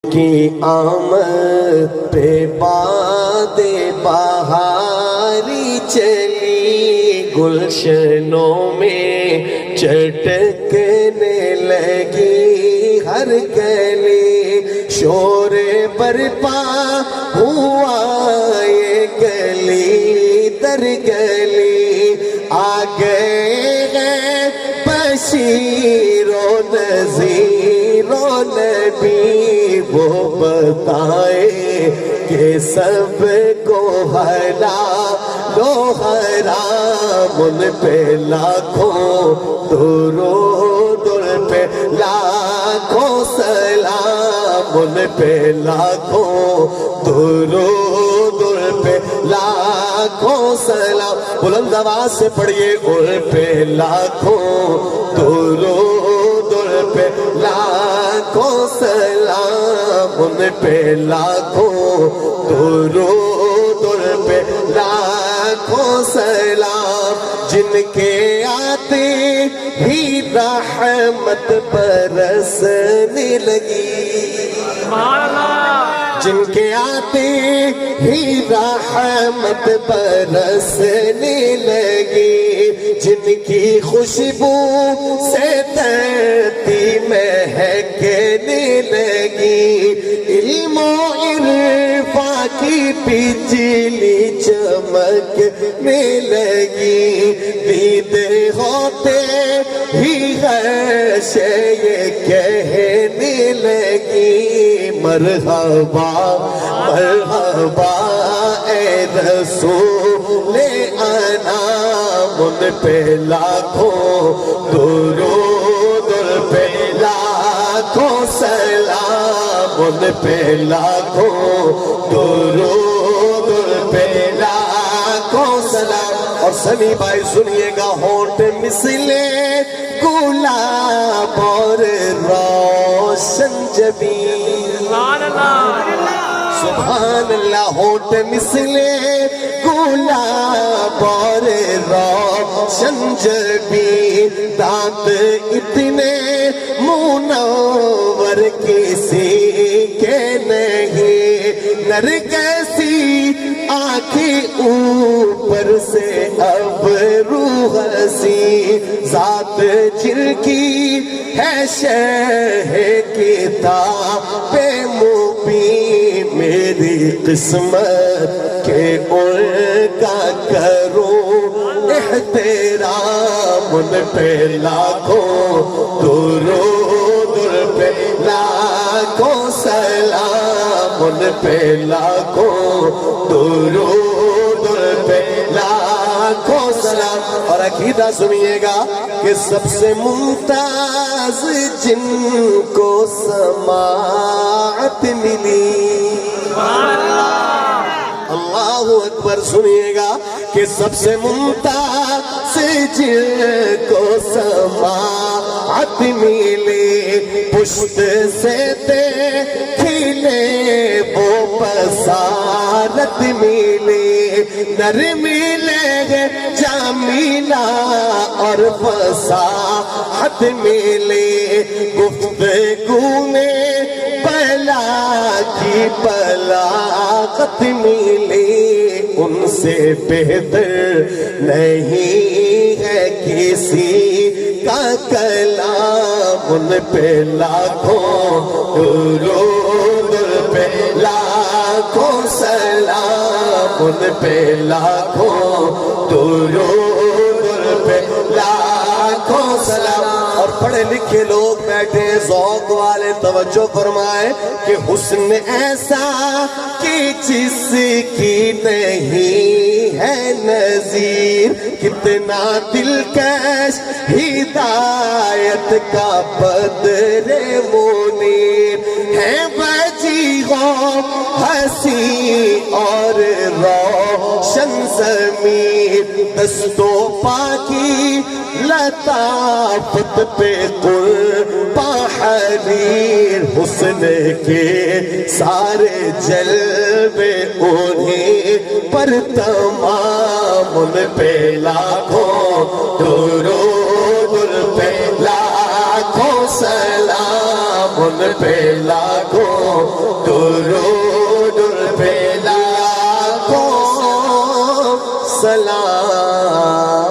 کی آمد پہ باد بہاری چلی، گلشنوں میں چٹکنے لگی ہر گلی، شور برپا ہوا یہ گلی در گلی، آ گئے ہیں بشیر و نذیر و نبی، وہ بتائے کہ سب کو حلال و حرام، ان پہ لاکھوں درود، ان پہ لاکھوں سلام، ان پہ لاکھوں درود، ان پہ لاکھوں سلام، بلند آواز سے پڑھیے، ان پہ لاکھوں درود، ان پہ لاکھوں سلام، ان پہ لاکھوں درود، ان پہ لاکھوں سلام، جن کے آتے ہی رحمت برسنے لگی، جن کے آتے ہی رحمت برسنے لگی، جن کی خوشبو سے دھرتی مہکنے لگی، علم و عرفان کی بجلی چمکنے لگی، دید ہوتے ہی ہر شے یہ کہنے لگی، مرحبا مرحبا اے رسول انام، ان پہ لاکھوں درود، ان پہ لاکھوں سلام، ان پہ لاکھوں درود، ان پہ لاکھوں سلام، اور سنی بھائی سنیے گا، ہونٹ مثل گلاب اور روشن جبین، سبحان اللہ، ہونٹ مثل گلاب اور روشن جبین، دانت اتنے منور کسی کے نہیں، نرگسی آنکھیں اوپر سے ابرو ہنسی، ذات جن کی ہے شرح کتاب مبین، میری قسمت کہ ان کا کروں احترام، ان پہ لاکھوں درود، ان پہ لاکھوں سلام، ان پہ لاکھوں درود، ان پہ لاکھوں سلام، اور عقیدہ سنیے گا کہ سب سے ممتاز جن کو سماعت ملی، اللہ اکبر، سنیے گا کہ سب سے ممتاز جن کو سماعت ملی، پشت سے کھلے وہ بصارت ملی، نرمی لے جمیلہ اور فصاحت ملی، گفتگو میں بلا کی بلاغت ملی، ان سے بہتر نہیں ہے کسی کا کلام، ان پہ لاکھوں درود، ان پہ لاکھوں سلام، ان پہ لاکھوں درود، ان پہ لاکھوں سلام، اور پڑھے لکھے لوگ بیٹھے ذوق والے توجہ فرمائیں کہ حسن ایسا کہ جس کی نہیں ہے نظیر، کتنا دلکش ہدایت کا بدر منیر، ہے وجیہوں ہنسی اور روشن ضمیر، دست و پاکی لطافت پہ قرباں حریر، حسن کے سارے جلوے انہیں پر تمام، ان پہ لاکھوں درود، ان پہ لاکھوں سلام، ان پہ لاکھوں درود پہ لاکھوں سلام